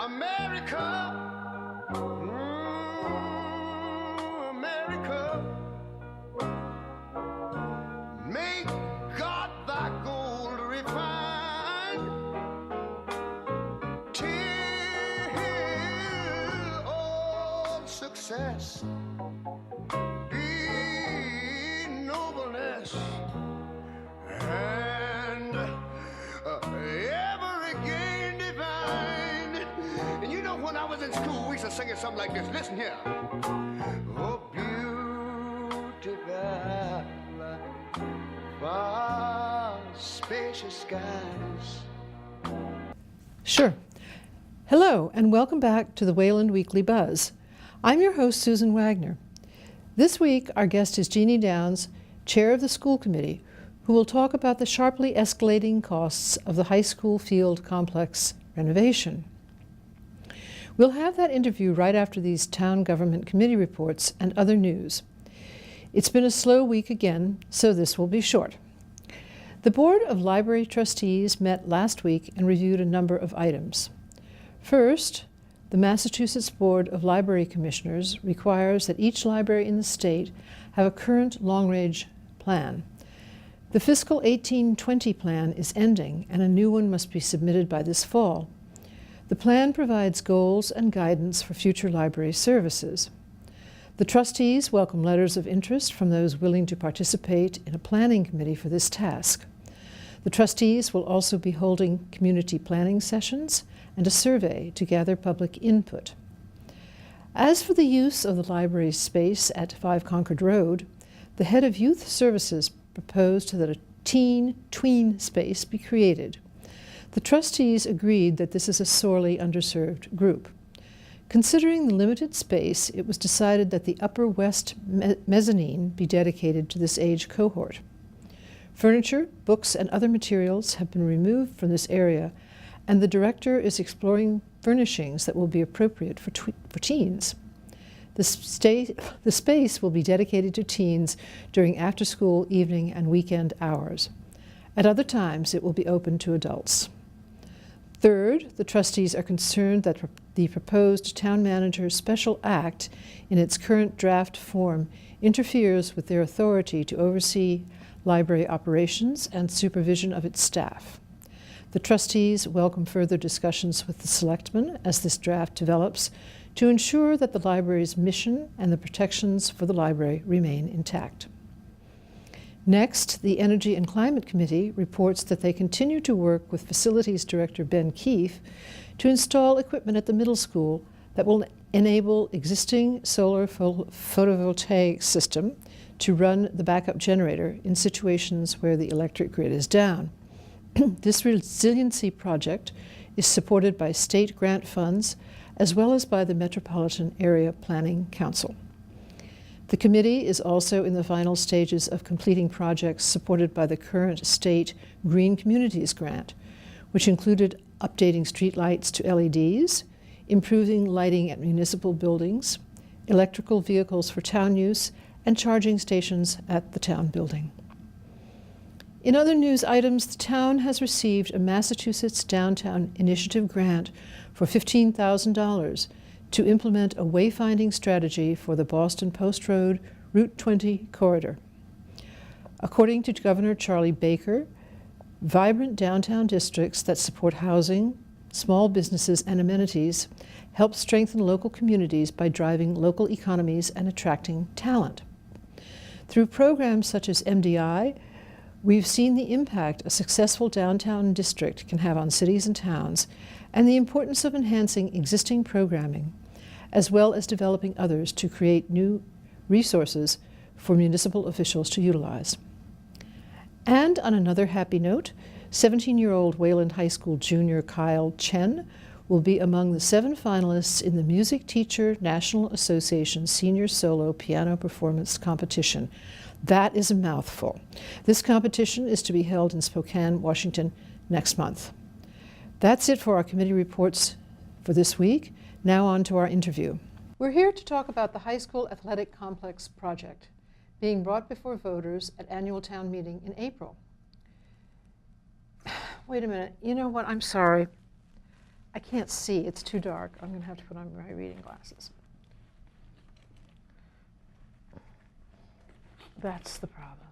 America, America, make God thy gold refined, till all success be nobleness, and ever again divine. And you know, when I was in school, we used to sing it something like this. Listen here. Oh, beautiful, far spacious skies. Sure. Hello, and welcome back to the Wayland Weekly Buzz. I'm your host, Susan Wagner. This week, our guest is Jeannie Downs, chair of the school committee, who will talk about the sharply escalating costs of the high school field complex renovation. We'll have that interview right after these town government committee reports and other news. It's been a slow week again, so this will be short. The Board of Library Trustees met last week and reviewed a number of items. First, the Massachusetts Board of Library Commissioners requires that each library in the state have a current long-range plan. The fiscal 18-20 plan is ending, and a new one must be submitted by this fall. The plan provides goals and guidance for future library services. The trustees welcome letters of interest from those willing to participate in a planning committee for this task. The trustees will also be holding community planning sessions and a survey to gather public input. As for the use of the library's space at 5 Concord Road, the head of Youth Services proposed that a teen-tween space be created. The trustees agreed that this is a sorely underserved group. Considering the limited space, it was decided that the upper west mezzanine be dedicated to this age cohort. Furniture, books, and other materials have been removed from this area, and the director is exploring furnishings that will be appropriate for teens. The space will be dedicated to teens during after-school, evening, and weekend hours. At other times, it will be open to adults. Third, the trustees are concerned that the proposed town manager's special act in its current draft form interferes with their authority to oversee library operations and supervision of its staff. The trustees welcome further discussions with the selectmen as this draft develops to ensure that the library's mission and the protections for the library remain intact. Next, the Energy and Climate Committee reports that they continue to work with Facilities Director Ben Keefe to install equipment at the middle school that will enable existing solar photovoltaic system to run the backup generator in situations where the electric grid is down. This resiliency project is supported by state grant funds as well as by the Metropolitan Area Planning Council. The committee is also in the final stages of completing projects supported by the current state Green Communities grant, which included updating streetlights to LEDs, improving lighting at municipal buildings, electrical vehicles for town use, and charging stations at the town building. In other news items, the town has received a Massachusetts Downtown Initiative grant for $15,000 to implement a wayfinding strategy for the Boston Post Road Route 20 corridor. According to Governor Charlie Baker, vibrant downtown districts that support housing, small businesses, and amenities help strengthen local communities by driving local economies and attracting talent. Through programs such as MDI, we've seen the impact a successful downtown district can have on cities and towns, and the importance of enhancing existing programming, as well as developing others to create new resources for municipal officials to utilize. And on another happy note, 17-year-old Wayland High School junior Kyle Chen will be among the 7 finalists in the Music Teacher National Association Senior Solo Piano Performance Competition. That is a mouthful. This competition is to be held in Spokane, Washington next month. That's it for our committee reports for this week. Now on to our interview. We're here to talk about the high school athletic complex project being brought before voters at annual town meeting in April. Wait a minute, you know what, I'm sorry. I can't see. It's too dark. I'm going to have to put on my reading glasses. That's the problem.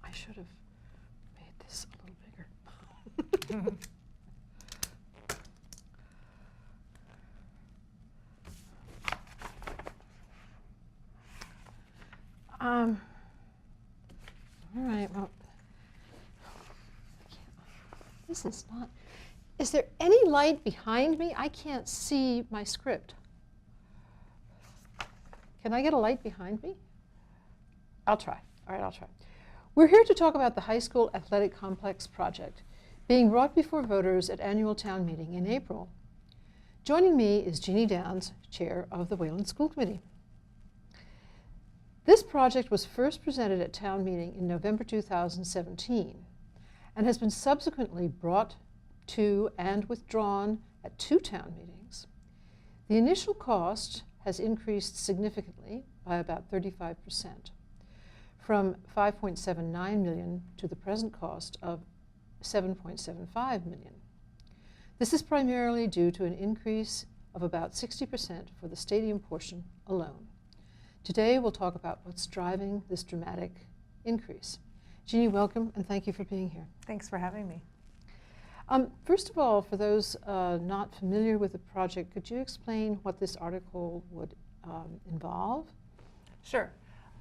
I should have made this a little bigger. All right, well, this is not, is there any light behind me? I can't see my script. Can I get a light behind me? I'll try. All right, I'll try. We're here to talk about the high school athletic complex project being brought before voters at annual town meeting in April. Joining me is Jeannie Downs, chair of the Wayland School Committee. This project was first presented at town meeting in November 2017 and has been subsequently brought to and withdrawn at 2 town meetings. The initial cost has increased significantly by about 35%, from $5.79 million to the present cost of $7.75 million. This is primarily due to an increase of about 60% for the stadium portion alone. Today we'll talk about what's driving this dramatic increase. Jeannie, welcome, and thank you for being here. Thanks for having me. First of all, for those not familiar with the project, could you explain what this article would involve? Sure.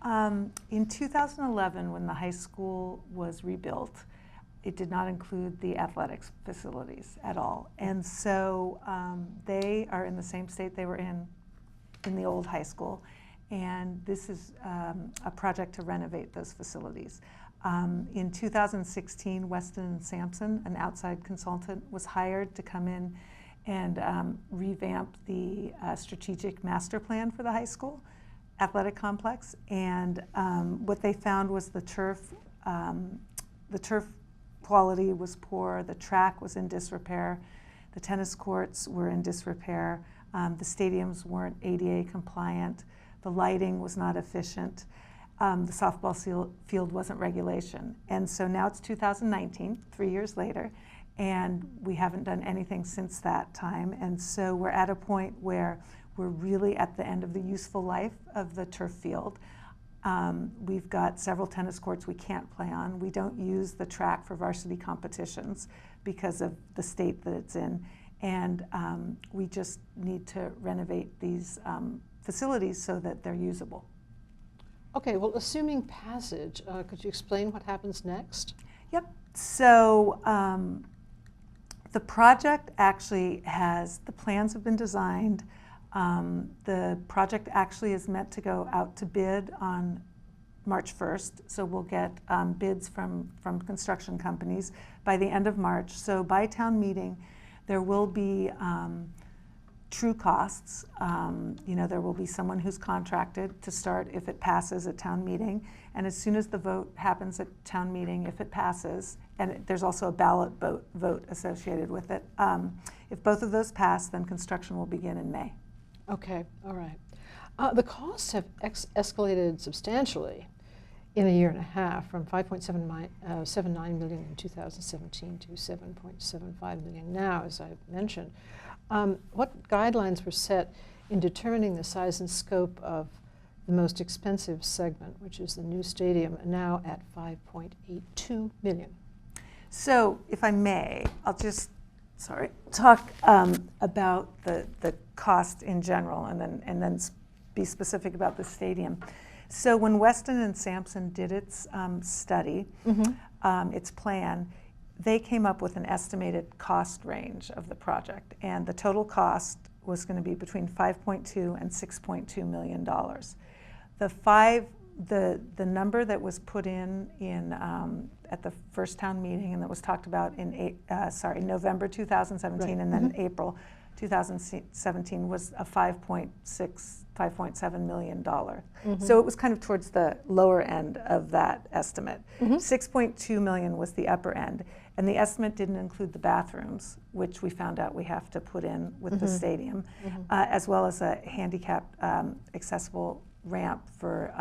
In 2011, when the high school was rebuilt, it did not include the athletics facilities at all. And so they are in the same state they were in the old high school. And this is a project to renovate those facilities. In 2016, Weston and Sampson, an outside consultant, was hired to come in and revamp the strategic master plan for the high school athletic complex. And what they found was the turf quality was poor, the track was in disrepair, the tennis courts were in disrepair, the stadiums weren't ADA compliant, the lighting was not efficient, the softball field wasn't regulation. And so now it's 2019, 3 years later, and we haven't done anything since that time. And so we're at a point where we're really at the end of the useful life of the turf field. We've got several tennis courts we can't play on. We don't use the track for varsity competitions because of the state that it's in. And we just need to renovate these facilities so that they're usable. Okay, well, assuming passage, could you explain what happens next? Yep. So the project actually the plans have been designed. The project actually is meant to go out to bid on March 1st. So we'll get bids from construction companies by the end of March. So by town meeting, there will be true costs. There will be someone who's contracted to start if it passes at town meeting. And as soon as the vote happens at town meeting, if it passes, and there's also a ballot vote associated with it, if both of those pass, then construction will begin in May. Okay, all right. The costs have escalated substantially in a year and a half, from $5.79 million in 2017 to $7.75 million now, as I mentioned. What guidelines were set in determining the size and scope of the most expensive segment, which is the new stadium, now at $5.82 million? So, if I may, I'll just talk about the cost in general, and then be specific about the stadium. So when Weston and Sampson did its study, its plan, they came up with an estimated cost range of the project, and the total cost was going to be between $5.2 and $6.2 million. The number that was put in at the first town meeting and that was talked about in November 2017, right, and then April 2017 was a $5.7 million. So it was kind of towards the lower end of that estimate. $6.2 million was the upper end, and the estimate didn't include the bathrooms, which we found out we have to put in with the stadium, as well as a handicapped accessible ramp for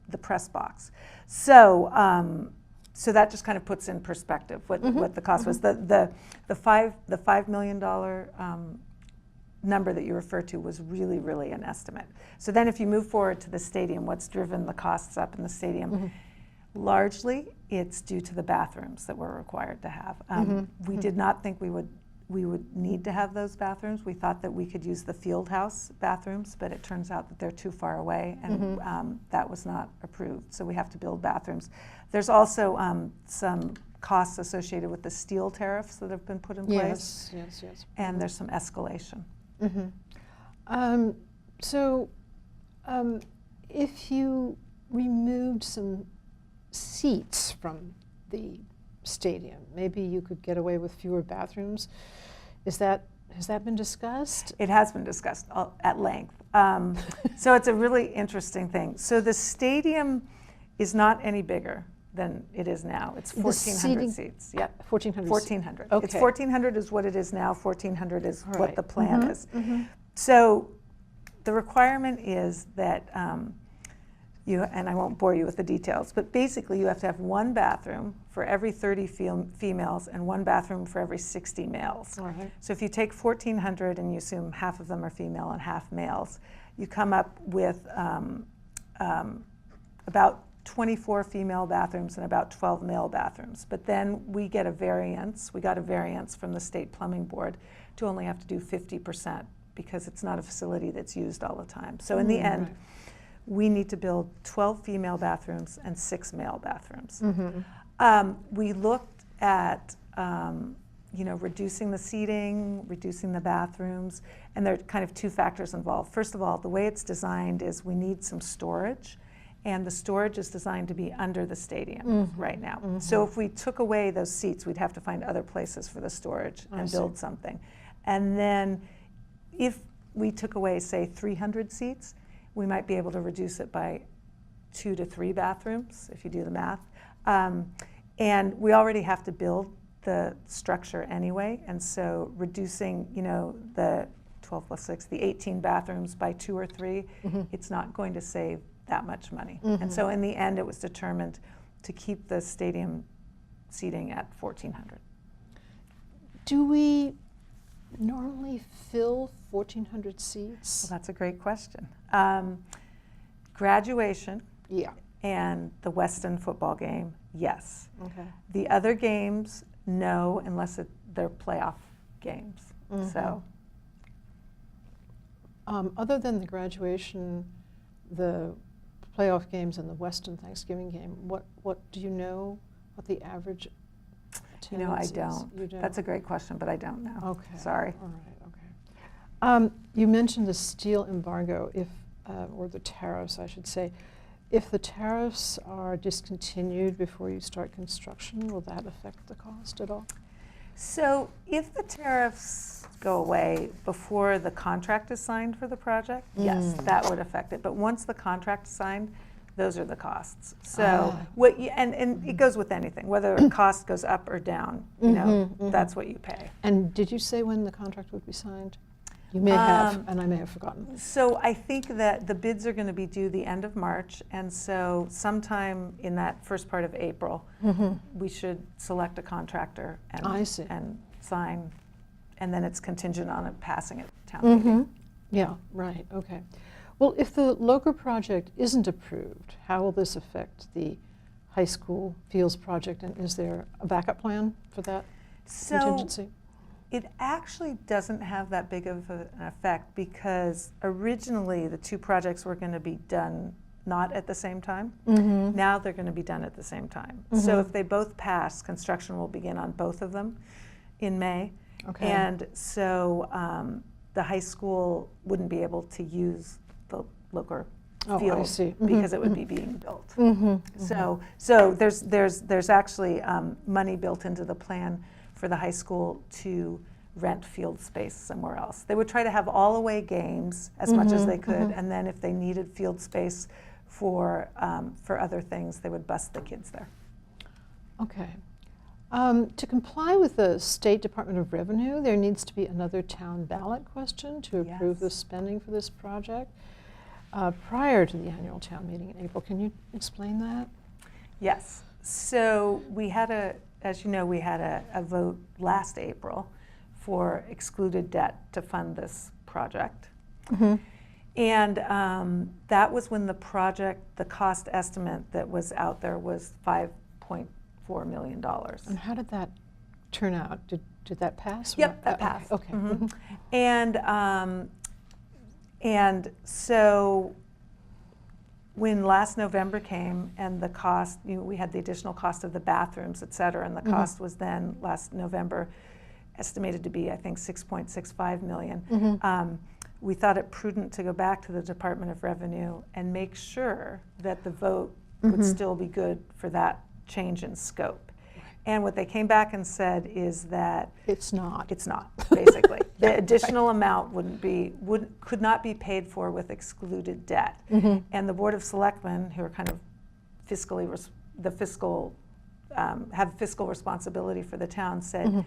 the press box. So So that just kind of puts in perspective what the cost was. The $5 million number that you referred to was really an estimate. So then if you move forward to the stadium, what's driven the costs up in the stadium? Largely, it's due to the bathrooms that we're required to have. We did not think we would need to have those bathrooms. We thought that we could use the field house bathrooms, but it turns out that they're too far away, and that was not approved. So we have to build bathrooms. There's also some costs associated with the steel tariffs that have been put in place. Yes. And there's some escalation. If you removed some seats from the stadium, maybe you could get away with fewer bathrooms. Has that been discussed? It has been discussed at length. So it's a really interesting thing. So the stadium is not any bigger than it is now. It's 1,400 seats. Yeah, 1,400. 1,400. Okay. It's 1,400 is what it is now. 1,400 is All what right. the plan is. So the requirement is that and I won't bore you with the details, but basically you have to have one bathroom for every 30 females and one bathroom for every 60 males. All right. So if you take 1,400 and you assume half of them are female and half males, you come up with about 24 female bathrooms and about 12 male bathrooms. But then we got a variance from the State Plumbing Board to only have to do 50% because it's not a facility that's used all the time. So in the end, we need to build 12 female bathrooms and 6 male bathrooms. We looked at reducing the seating, reducing the bathrooms, and there are kind of two factors involved. First of all, the way it's designed is we need some storage, and the storage is designed to be under the stadium right now. So if we took away those seats, we'd have to find other places for the storage and build something. And then if we took away, say, 300 seats, we might be able to reduce it by 2 to 3 bathrooms, if you do the math. And we already have to build the structure anyway, and so reducing, the 12 plus 6, the 18 bathrooms by 2 or 3, it's not going to save that much money. And so in the end, it was determined to keep the stadium seating at 1,400. Do we normally fill 1,400 seats? Well, that's a great question. Graduation and the Weston football game, yes. Okay. The other games, no, unless they're playoff games. So, other than the graduation, the playoff games and the Weston Thanksgiving game, what do you know what the average attendance I don't. You don't? That's a great question, but I don't know. Okay. Sorry. All right. Okay. You mentioned the steel embargo, or the tariffs, I should say. If the tariffs are discontinued before you start construction, will that affect the cost at all? So if the tariffs go away before the contract is signed for the project, yes, that would affect it. But once the contract is signed, those are the costs. So and it goes with anything, whether a cost goes up or down, that's what you pay. And did you say when the contract would be signed? You may have, and I may have forgotten. So I think that the bids are going to be due the end of March, and so sometime in that first part of April, we should select a contractor and sign, and then it's contingent on it passing at town meeting. Yeah, right, okay. Well, if the LOCR project isn't approved, how will this affect the high school fields project, and is there a backup plan for that contingency? It actually doesn't have that big of an effect because originally the two projects were going to be done not at the same time. Now they're going to be done at the same time. So if they both pass, construction will begin on both of them in May. Okay. And so the high school wouldn't be able to use the LOCR field because it would be being built. So there's actually money built into the plan for the high school to rent field space somewhere else. They would try to have all away games as much as they could, and then if they needed field space for other things, they would bus the kids there. Okay. To comply with the State Department of Revenue, there needs to be another town ballot question to approve the spending for this project prior to the annual town meeting in April. Can you explain that? Yes. So we had as you know, we had a vote last April for excluded debt to fund this project. Mm-hmm. And that was when the cost estimate that was out there was $5.4 million. And how did that turn out? Did that pass? Yep, that passed. Okay. Mm-hmm. Mhm. And so when last November came and the cost, we had the additional cost of the bathrooms, et cetera, and the cost was then last November estimated to be, I think, $6.65 million. We thought it prudent to go back to the Department of Revenue and make sure that the vote would still be good for that change in scope. And what they came back and said is that it's not, basically. The additional amount could not be paid for with excluded debt. And the Board of Selectmen, who are kind of have fiscal responsibility for the town, said,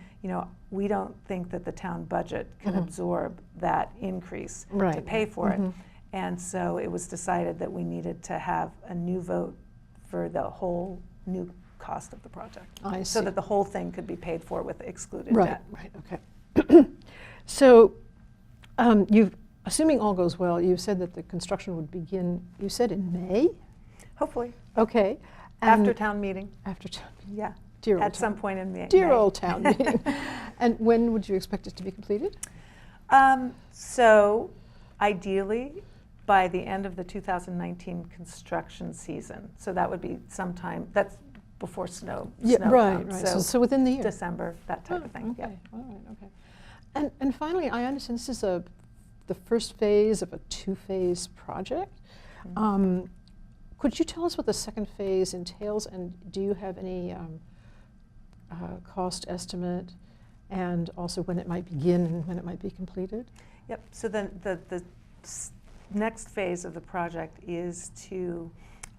we don't think that the town budget can absorb that increase to pay for it. And so it was decided that we needed to have a new vote for the whole new cost of the project. I see. So that the whole thing could be paid for with excluded debt. Right, okay. So assuming all goes well, you've said that the construction would begin, you said in May? Hopefully. Okay. After town meeting. After town meeting. Yeah. Dear old At town. some point in May. Dear old town meeting. And when would you expect it to be completed? So ideally by the end of the 2019 construction season. So that would be sometime, that's before snow Right. comes. So within the year. December, that type of thing. Okay. Yep. All right. Okay. And finally, I understand this is the first phase of a two-phase project. Could you tell us what the second phase entails, and do you have any cost estimate, and also when it might begin and when it might be completed? Yep. So then the next phase of the project is to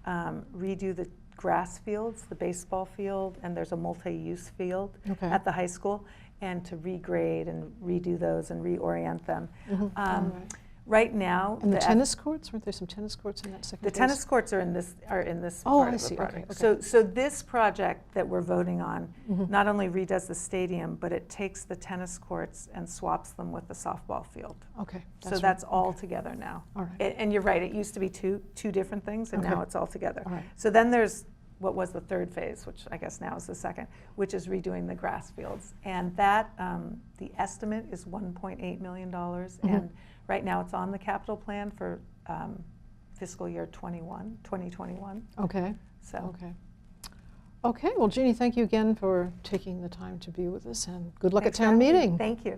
redo the grass fields, the baseball field, and there's a multi-use field at the high school, and to regrade and redo those and reorient them. Right now, and the tennis courts, weren't there some tennis courts in that second phase? The tennis courts are in this part of the project. Okay. So this project that we're voting on not only redoes the stadium, but it takes the tennis courts and swaps them with the softball field. Okay. That's all together now. All right. And you're right, it used to be two different things, and now it's all together. All right. So then there's what was the third phase, which I guess now is the second, which is redoing the grass fields. And that, the estimate is $1.8 million. And right now it's on the capital plan for fiscal year 2021. Okay. So. Okay, well, Jeannie, thank you again for taking the time to be with us, and good luck Thanks at town for having me. meeting. Thank you.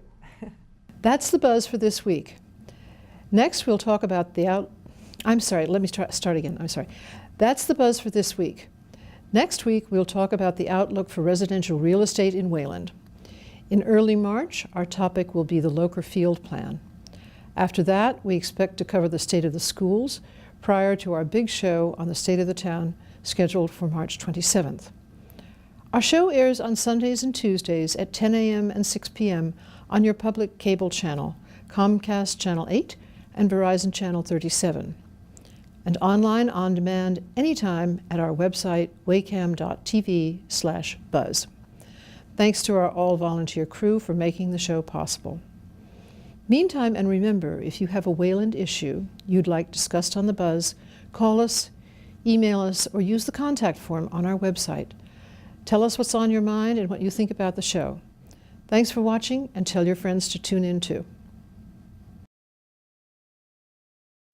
That's the buzz for this week. Next, we'll talk about let me start again. I'm sorry. That's the buzz for this week. Next week, we'll talk about the outlook for residential real estate in Wayland. In early March, our topic will be the Locher Field Plan. After that, we expect to cover the state of the schools prior to our big show on the state of the town, scheduled for March 27th. Our show airs on Sundays and Tuesdays at 10 a.m. and 6 p.m. on your public cable channel, Comcast Channel 8 and Verizon Channel 37, and online on demand anytime at our website, wacam.tv/buzz. Thanks to our all-volunteer crew for making the show possible. Meantime, and remember, if you have a Wayland issue you'd like discussed on the Buzz, call us, email us, or use the contact form on our website. Tell us what's on your mind and what you think about the show. Thanks for watching, and tell your friends to tune in too.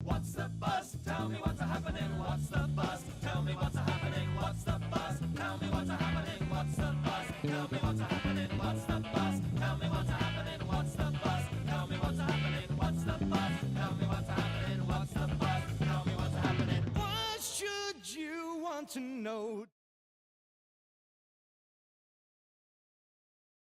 What's the buzz? Tell me what's happening. What's the buzz? Tell me what's happening. What's the buzz? Tell me what's happening. What's the buzz? Tell me what's happening. What's the buzz? Tell me what's happening. What's the buzz? Tell me what's happening. What's the buzz? Tell me what's happening. What's the buzz? Tell me what's happening. Why should you want to know?